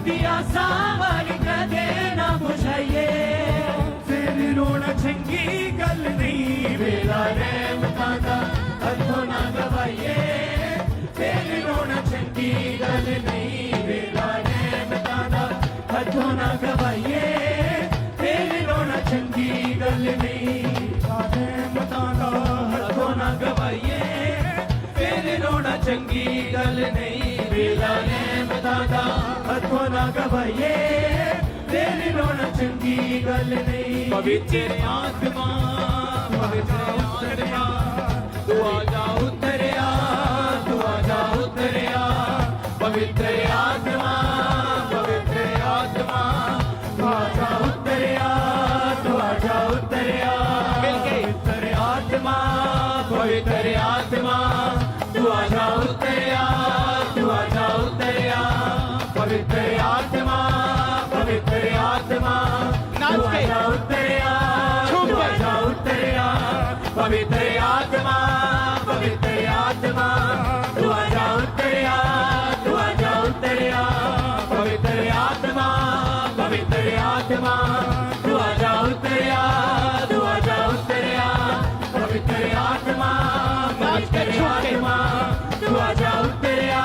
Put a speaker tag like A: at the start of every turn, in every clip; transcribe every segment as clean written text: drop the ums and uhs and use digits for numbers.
A: दिया सावर कदे ना बुझाइए फिर रोना चंगी गल नहीं वेला रहमतां दा हथों ना गवाइए फिर रोना चंगी गल नहीं वेला रहमतां दा हथों ना गवाइए फिर रोना चंगी गल नहीं रहमतां दा हथों ना गवाइए फिर रोना चंगी गल नहीं वेला रहमतां दा हथों ना गवाइए फिर रोना चंगी गल नहीं पवित्र आत्मा तू आजा उतरिया तू आजा उतरिया पवित्र आत्मा तू आजा उतरिया तू आजा उतरिया पवित्र आत्मा तू आजा उतरिया तू आजा उतरिया पवित्र आत्मा तू आजा उतरिया तू आजा उतरिया पवित्र आत्मा तू आजा उतरिया तू आजा उतरिया पवित्र आत्मा तू आजा उतरिया तू आजा उतरिया पवित्र आत्मा तू आजा उतरिया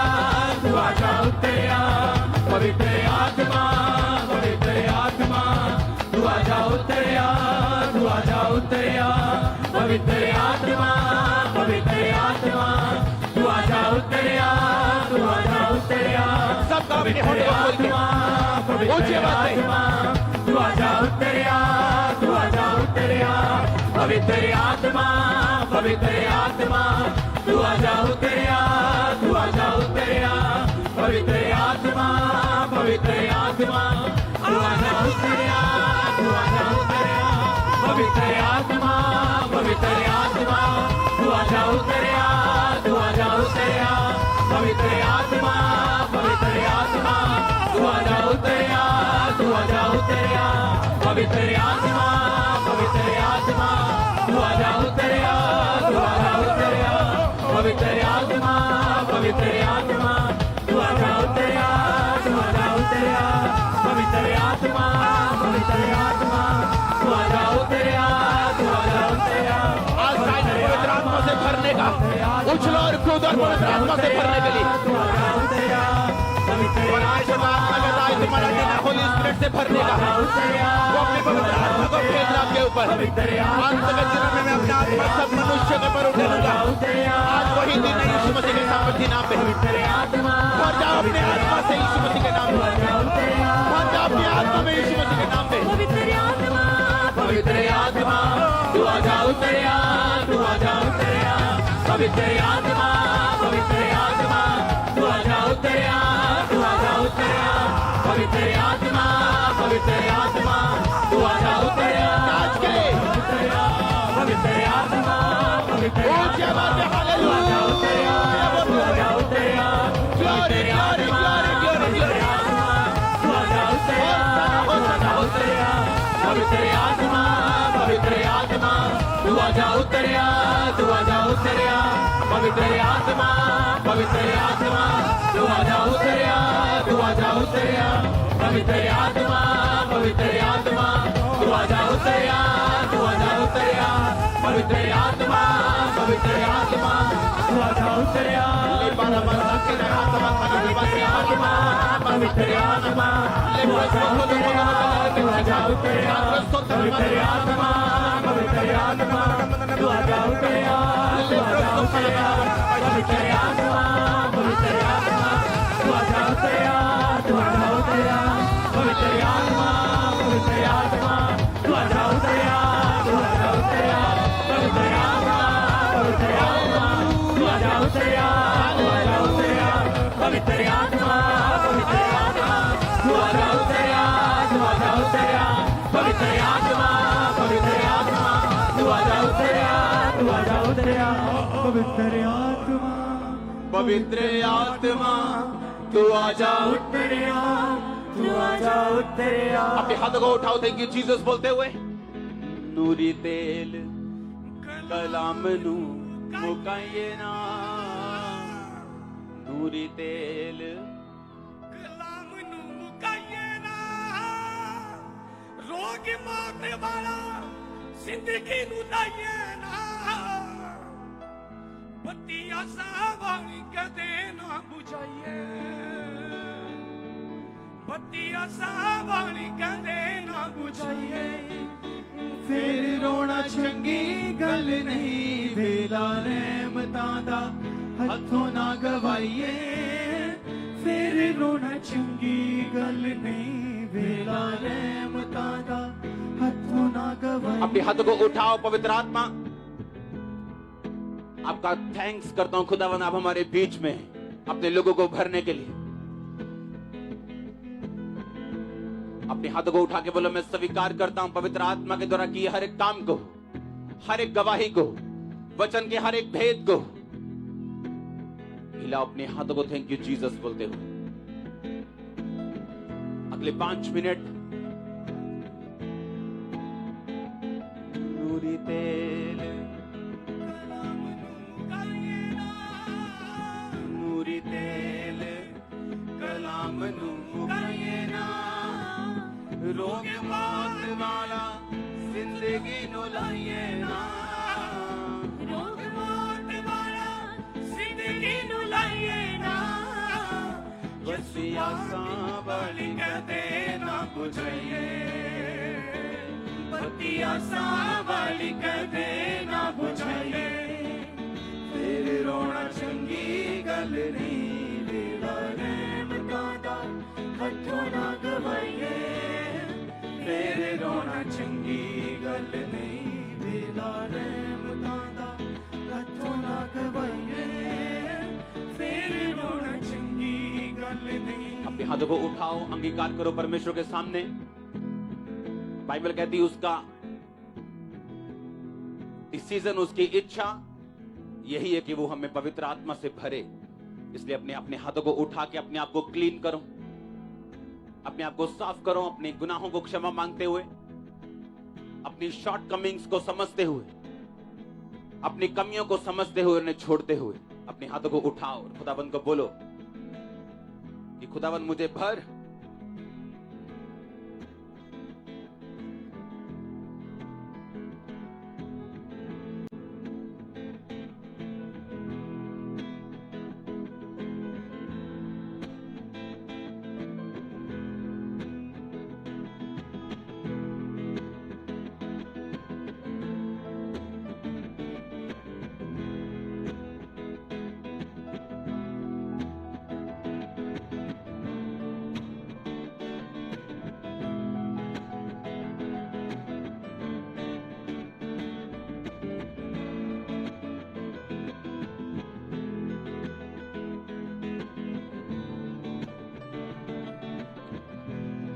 A: तू आजा उतरिया पवित्र आत्मा तू आजा उतरिया तू आजा उतरिया पवित्र आत्मा तू आजा उतरिया तू आजा उतरिया
B: सबका अपने होठों को खोल के ऊंची आवाज में
A: तू आजा उतरिया तू आजा उतरिया पवित्र आत्मा तू आजा उतरिया तू आजा उतरिया पवित्र आत्मा तू आजा उतरिया तू आजा उतरिया पवित्र आत्मा तू आजा उतरिया तू आजा उतरिया पवित्र आत्मा तू आजा उतरिया तू आजा उतरिया पवित्र आत्मा तू आजा उतरिया तू आजा उतरिया पवित्र आत्मा तू आजा उतरिया तू आजा उतरिया पवित्र आत्मा तू आजा उतरिया तू आजा उतरिया
B: आज टाइम पवित्र आत्मा से भरने का उछलो और कूदो और पवित्र आत्मा से भरने के लिए
A: तू आजा उतरिया
B: और आज रात अगर आज तुम्हारा दिन है होली स्पिरिट से भरने का वो अपने पवित्र आत्मा को भेजना आपके ऊपर अंत के दिनों में मैं अपने आत्मा सब मनुष्य के पर उठेगा आज वही दिन है यीशु मसीह के सामर्थ्य नाम पे भर जाओ अपने आत्मा से यीशु मसीह के नाम पे भर जाओ अपनी आत्मा में यीशु मसीह के नाम पे
A: पवित्र आत्मा तू आजा उतरिया तू आजा उतरिया पवित्र आत्मा तू आजा उतरिया तू आजा उतरिया पवित्र आत्मा तू आजा उतरिया
B: आज के
A: पवित्र आत्मा
B: ऊंची आवाज में हालेलुया
A: तू आजा उतरिया
B: ग्लोरी ग्लोरी ग्लोरी ग्लोरी
A: तू आजा उतरिया पवित्र आत्मा तू आजा उतरिया तू आजा उतरिया पवित्र आत्मा तू आजा उतरिया तू आजा उतरिया पवित्र आत्मा तू आजा उतरिया तू आजा उतरिया पवित्र आत्मा तू आजा उतरिया
B: para masakit ang ating
A: आत्मा पवित्र आत्मा तू आजा उतरिया तू आजा उतरिया पवित्र आत्मा तू आजा उतरिया तू आजा उतरिया पवित्र आत्मा तू आजा उतरिया तू आजा उतरिया पवित्र आत्मा तू आजा उतरिया तू आजा उतरिया पवित्र आत्मा तू आजा उतरिया तू आजा उतरिया पवित्र आत्मा तू आजा उतरिया तू आजा उतरिया पवित्र आत्मा तू आजा उतरिया पवित्र आत्मा तू आजा उतरिया तू आजा उतरिया
B: अपने हाथों को उठाओ थैंक यू जीसस बोलते हुए नूरी तेल कलाम नू मुकाइए ना नूरी तेल
C: कलाम नू मुकाइए
A: रोग मारने वाला जिंदगी नू लाइए ना बत्तियां सावाली कदे ना बुझाइए बत्तियां सावाली कदे ना बुझाइए फिर रोना चंगी गल नहीं वेला रहमतां दा हथों ना गवाइए फिर रोना चंगी गल नहीं वेला रहमतां दा हथों ना गवाइए।
B: अपने हाथों को उठाओ पवित्र आत्मा, आपका थैंक्स करता हूं खुदावन, आप हमारे बीच में अपने लोगों को भरने के लिए। अपने हाथों को उठा के बोलो, मैं स्वीकार करता हूं पवित्र आत्मा के द्वारा किए हर एक काम को, हर एक गवाही को, वचन के हर एक भेद को। हिलाओ अपने हाथों को थैंक यू जीसस बोलते हुए। अगले 5 मिनट नूरी तेल नूरी तेल कलाम नू मुकाइए ना रोग मात वाला जिंदगी नु लाइए ना
A: रोग मात वाला जिंदगी नु लाइए ना
B: बसिया
A: सावली कदे ना बुझाइए बत्तियां सावली कदे ना बुझाइए फिर रोना चंगी गल नहीं वेला रहमतां दा हथों ना गवाइए फिर रोना चंगी गल नहीं वेला रहमतां दा हथों ना गवाइए फिर रोना चंगी गल नहीं।
B: अपने हाथों को उठाओ, अंगीकार करो परमेश्वर के सामने। बाइबल कहती है उसका डिसीजन, उसकी इच्छा यही है कि वो हमें पवित्र आत्मा से भरे। इसलिए अपने हाथों को उठा के अपने आप को क्लीन करो, अपने आप को साफ करो, अपने गुनाहों को क्षमा मांगते हुए, अपनी शॉर्टकमिंग्स को समझते हुए, अपनी कमियों को समझते हुए, उन्हें छोड़ते हुए अपने हाथों को उठाओ और खुदाबंद को बोलो कि खुदाबंद मुझे भर।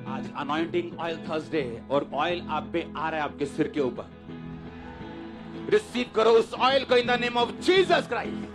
B: आज अनॉइंटिंग ऑयल थर्सडे और ऑयल आप पे आ रहा है आपके सिर के ऊपर। रिसीव करो उस ऑयल को इन the name of Jesus Christ.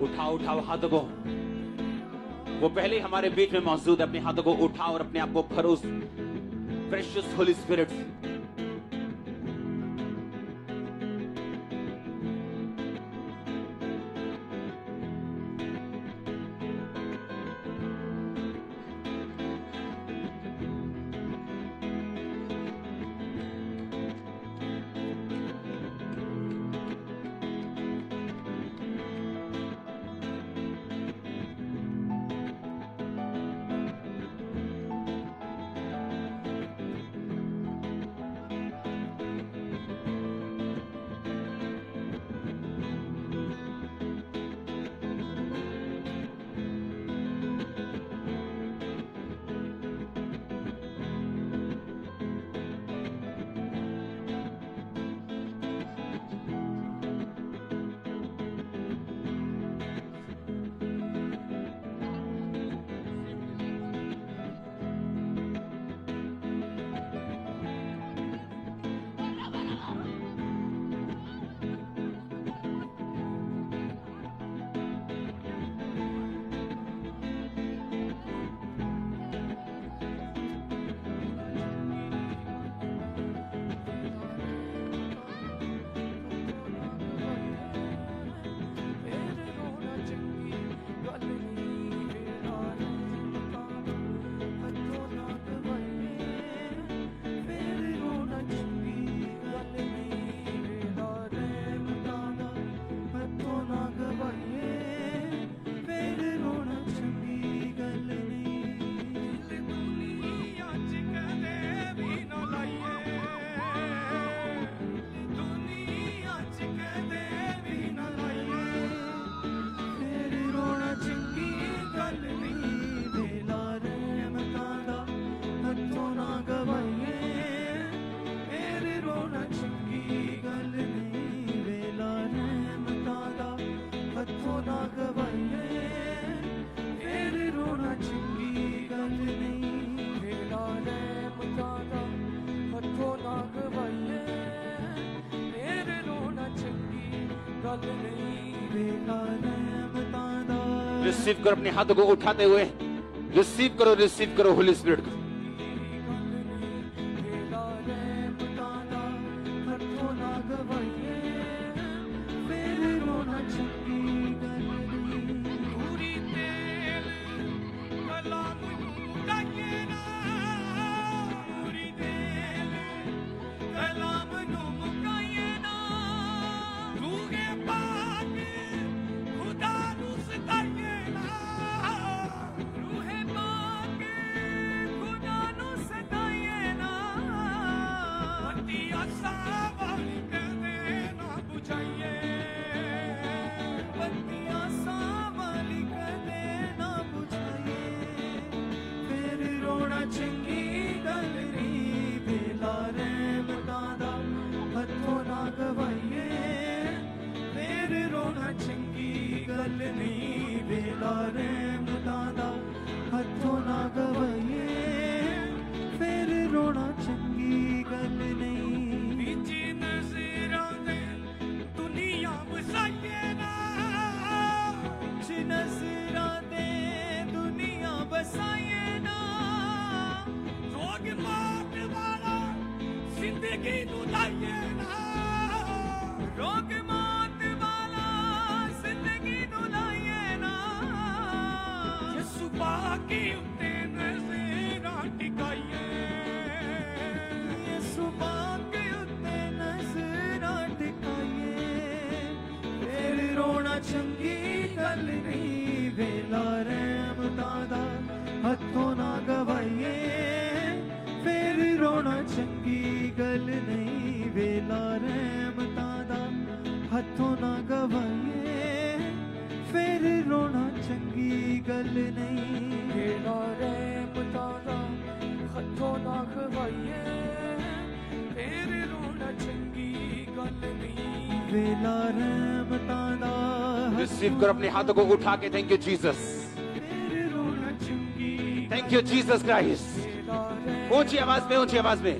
C: उठाओ उठाओ हाथों को। वो पहले ही हमारे बीच में मौजूद है। अपने हाथों को उठाओ और अपने आप को भरो उस प्रेशियस होली स्पिरिट से। रिसीव करो अपने हाथों को उठाते हुए। रिसीव करो होली स्पिरिट को। रिसीव करो अपने हाथों को उठा के। Thank you Jesus, thank you Jesus Christ. ऊंची आवाज में, ऊंची आवाज में।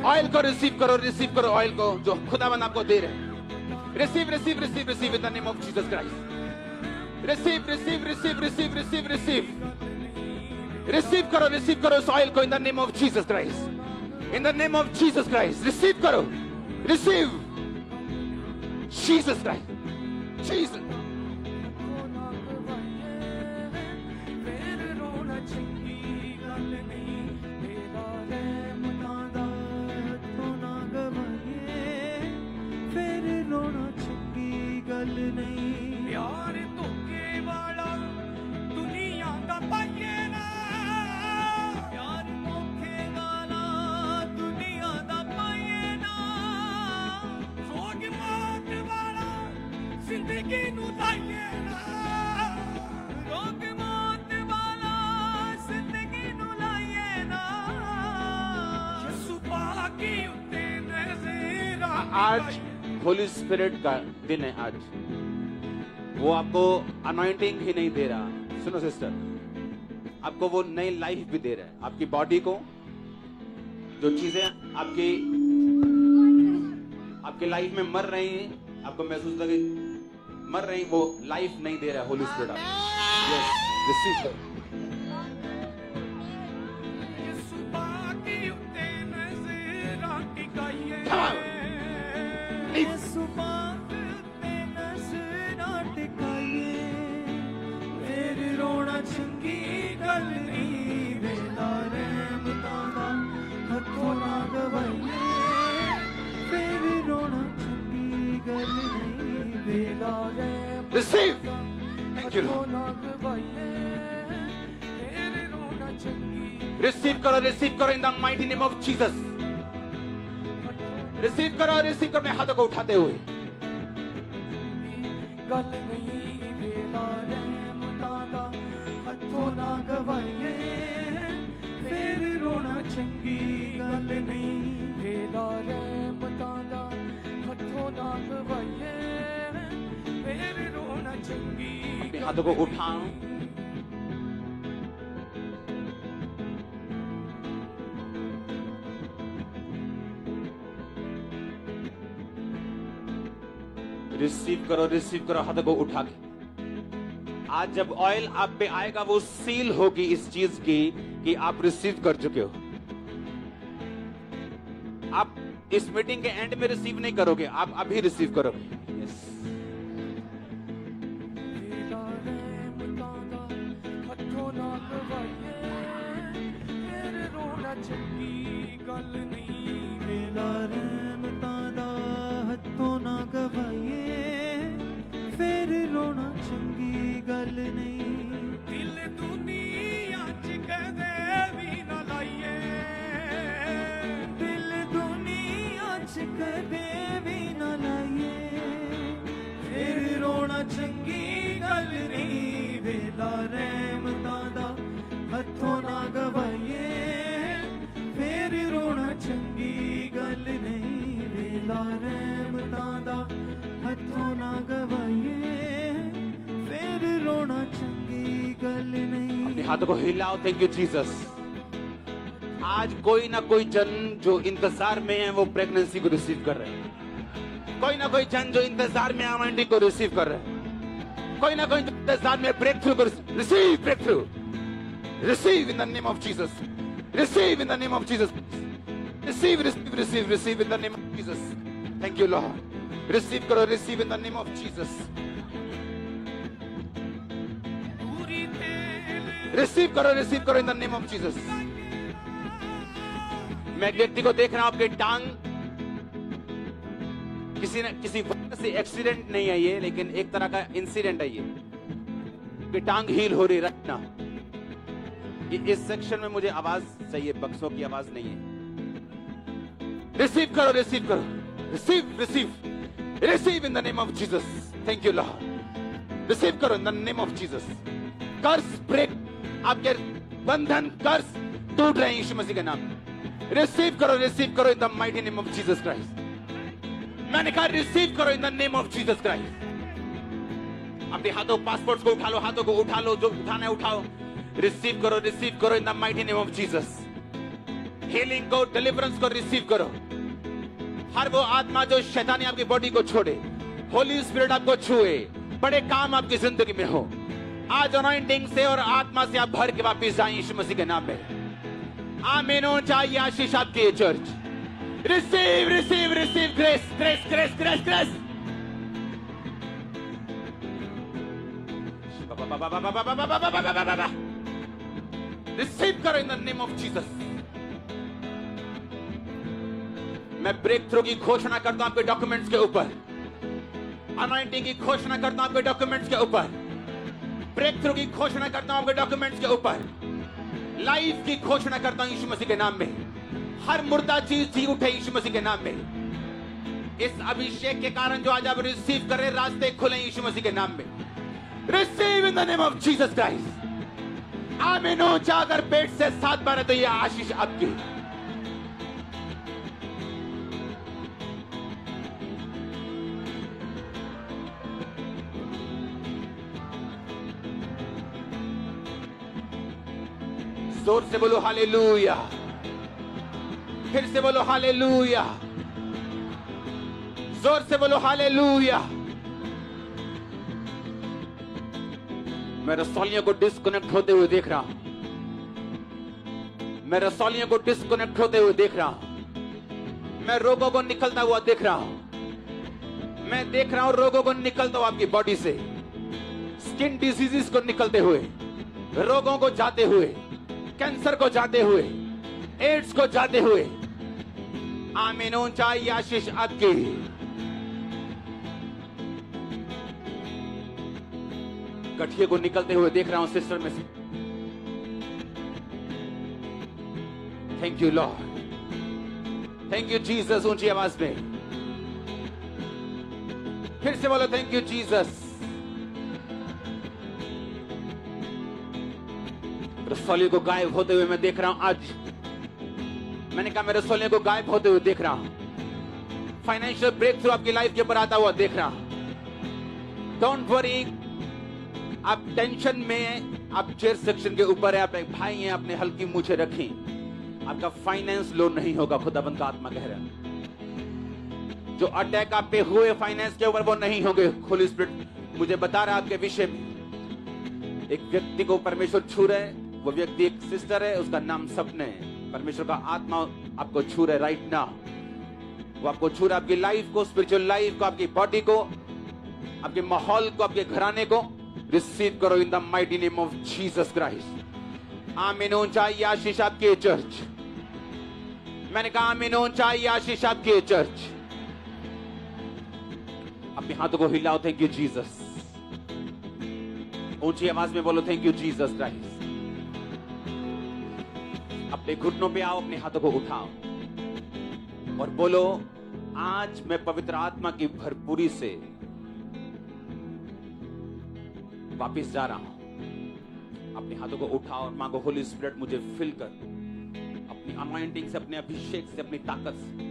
C: ऑयल को रिसीव करो ऑयल को जो खुदावन आपको दे रहे हैं। Receive, receive, receive, receive in the name of Jesus Christ. Receive, receive, receive, receive, receive, receive. Receive karo इस oil को in the name of Jesus Christ. In the name of Jesus Christ. Receive karo. Receive. Jesus Christ. Jesus.
A: प्यार धोखे वाला दुनिया का पाइए ना प्यार धोखे वाला दुनिया का पाइए ना रोग मौत वाला जिंदगी नू लाइए ना रोग मौत वाला जिंदगी नू लाइए ना यीशु पाकी उत्ते नजर
C: आज होली स्पिरिट का दिन है। आज वो आपको अनॉइंटिंग ही नहीं दे रहा, सुनो सिस्टर, आपको वो नई लाइफ भी दे रहा है। आपकी बॉडी को जो चीजें आपकी लाइफ में मर रही हैं, आपको महसूस लगे मर रही, वो लाइफ नहीं दे रहा है होली स्पिरिट आपको। यस, रिसीव करो। Receive. Thank you, Lord. Receive करो in the mighty name of Jesus. Receive करो अपने हाथों को उठाते हुए।
A: गल नहीं वेला रैम तादा हथों ना गवाइए फिर रोना चंगी गल नहीं वेला रैम तादा हथों ना गवाइए फिर रोना चंगी
C: अपने हाथों को उठाओ। रिसीव करो हाथों को उठा के। आज जब ऑयल आप पे आएगा वो सील होगी इस चीज की कि आप रिसीव कर चुके हो। आप इस मीटिंग के एंड में रिसीव नहीं करोगे, आप अभी रिसीव करोगे। यस।
A: फिर रोना चंगी गल नहीं दिल दुनिया च कदे भी ना लाइए दिल दुनिया च कदे भी ना लाइए फिर रोना चंगी गल नहीं वेला रहमतां दा हथों ना गवाइए फिर रोना चंगी गल नहीं वेला रहमतां दा हथों ना गवाइए फिर रोना चंगी गल नहीं।
C: अपने हाथों को हिलाओ। Thank you Jesus. आज कोई ना कोई जन जो इंतजार में है वो प्रेगनेंसी को रिसीव कर रहे हैं। कोई ना कोई जन जो इंतजार में आमंडी को रिसीव कर रहे हैं। कोई ना कोई इंतजार में ब्रेक थ्रू को receive breakthrough receive in the name of Jesus. Receive in the name of Jesus. Receive receive receive receive in the name of Jesus. Thank you Lord. Receive करो receive in the name of Jesus. Receive करो in the name of Jesus. मैं एक व्यक्ति को देख रहा हूं, आपके टांग किसी वजह से एक्सीडेंट नहीं है ये, लेकिन एक तरह का इंसिडेंट है ये कि टांग हील हो रही रखना। इस सेक्शन में मुझे आवाज चाहिए, बक्सों की आवाज नहीं है। रिसीव करो receive in the name of Jesus. Thank you Lord. Receive करो in the name of Jesus. Curse break, आपके बंधन कर्स टूट रहे हैं यीशु मसीह के नाम। रिसीव करो in the mighty name of Jesus Christ. मैंने कहा रिसीव करो in the name of Jesus Christ. अपने हाथों पासपोर्ट को उठा लो, हाथों को उठा लो, जो उठाना है उठाओ। रिसीव करो in the mighty name of Jesus. Healing को, डिलीवरेंस को रिसीव करो। हर वो आत्मा जो शैतानी आपकी बॉडी को छोड़े, होली स्पिरिट आपको छुए, बड़े काम आपकी जिंदगी में हो। आज अनॉइंटिंग से और आत्मा से आप भर के वापस जाएं यीशु मसीह के नाम में। आमीन हो चाहिए आशीष आपकी church. Receive receive receive grace grace grace grace grace. Receive करो in the name of Jesus. मैं ब्रेक थ्रू की घोषणा करता हूं आपके डॉक्यूमेंट्स के ऊपर। अनॉइंटिंग की घोषणा करता हूं आपके डॉक्यूमेंट्स के ऊपर। ब्रेक थ्रू की घोषणा करता हूं आपके डॉक्यूमेंट्स के ऊपर। लाइफ की घोषणा करता हूं यीशु मसीह के नाम में। हर मुर्दा चीज जी उठे यीशु मसीह के नाम में। इस अभिषेक के कारण जो आज आप रिसीव कर रहे, रास्ते खुले यीशु मसीह के नाम में। Receive in the name of Jesus Christ. आमीन हो। अगर पेट से 7 बार है तो ये आशीष आपकी। जोर से बोलो हालेलुया। फिर से बोलो हालेलुया। जोर से बोलो हालेलुया। मैं रसौलियों को डिस्कनेक्ट होते हुए देख रहा हूं। मैं रसौलियों को डिस्कनेक्ट होते हुए देख रहा हूं। मैं रोगों को निकलता हुआ देख रहा हूं। मैं देख रहा हूं रोगों को निकलता हुआ आपकी बॉडी से। स्किन डिजीजेस को निकलते हुए, रोगों को जाते हुए, कैंसर को जाते हुए, एड्स को जाते हुए। आमीन हो चाहिए आशीष आपकी। गठिए को निकलते हुए देख रहा हूं सिस्टर में से। Thank you Lord, thank you Jesus. ऊंची आवाज में फिर से बोलो थैंक यू जीसस। रसौलियों को गायब होते हुए मैं देख रहा हूं। आज मैंने कहा मैं रसौलियों को गायब होते हुए देख रहा हूं। फाइनेंशियल ब्रेक थ्रू आपकी लाइफ के ऊपर आता हुआ देख रहा हूं। डोंट वरी, आप टेंशन में, आप चेयर सेक्शन के ऊपर है, आप एक भाई हैं, आपने हल्की मूछें रखी। आपका फाइनेंस लो नहीं होगा, खुदाबंद का आत्मा कह रहा है। जो अटैक आप पे हुए फाइनेंस के ऊपर वो नहीं होंगे। होली स्पिरिट मुझे बता रहा है आपके विषय में। एक व्यक्ति को परमेश्वर छू रहे, वो व्यक्ति एक सिस्टर है, उसका नाम सपने है। परमेश्वर का आत्मा आपको छू रहे राइट नाउ। वो आपको छू रहा है, आपकी लाइफ को, स्पिरिचुअल लाइफ को, आपकी बॉडी को, आपके माहौल को, आपके घराने को। रिसीव करो in the mighty name of Jesus Christ. आमीन हो चाहिए आशीष आपकी चर्च। मैंने कहा आमीन हो चाहिए आशीष आपकी चर्च। अपने हाथों को हिलाओ, थैंक यू जीसस। ऊंची आवाज में बोलो थैंक यू जीसस क्राइस्ट। अपने घुटनों पे आओ, अपने हाथों को उठाओ और बोलो आज मैं पवित्र आत्मा की भरपूरी से वापिस जा रहा हूं। अपने हाथों को उठाओ और मांगो होली स्पिरिट मुझे फिल कर, अपनी अनॉइंटिंग से, अपने अभिषेक से, अपनी ताकत से।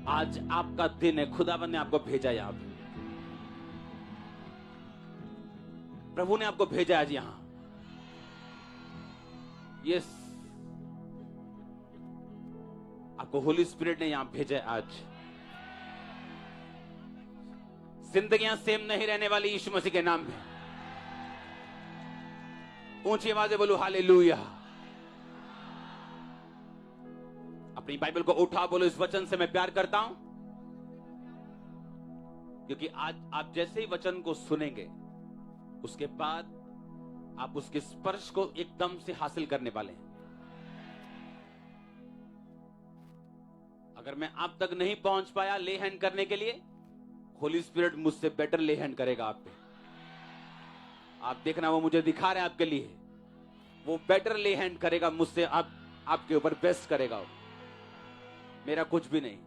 C: आज आपका दिन है, खुदावन ने आपको भेजा यहां पे। प्रभु ने आपको भेजा आज यहां। यस, आपको होली स्पिरिट ने यहां भेजा है आज। जिंदगियां सेम नहीं रहने वाली यीशु मसीह के नाम में। ऊंची आवाज़ में बोलो हालेलुया। अपनी बाइबल को उठा, बोलो इस वचन से मैं प्यार करता हूं। क्योंकि आज आप जैसे ही वचन को सुनेंगे उसके बाद आप उसके स्पर्श को एकदम से हासिल करने वाले हैं। अगर मैं आप तक नहीं पहुंच पाया ले हैंड करने के लिए, होली स्पिरिट मुझसे बेटर ले हैंड करेगा आप पे। आप देखना वो मुझे दिखा रहे हैं आपके लिए। वो बेटर ले हैंड करेगा मुझसे, आपके ऊपर बेस्ट करेगा वो। मेरा कुछ भी नहीं।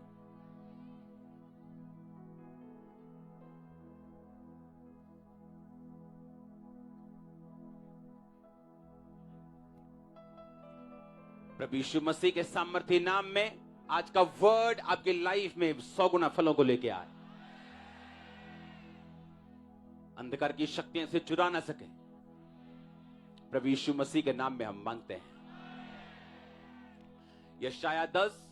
C: प्रभु यीशु मसीह के सामर्थ्य नाम में आज का वर्ड आपकी लाइफ में 100 गुना फलों को लेके आए। अंधकार की शक्तियां से चुरा ना सके। प्रभु यीशु मसीह के नाम में हम मांगते हैं। यशायाह 10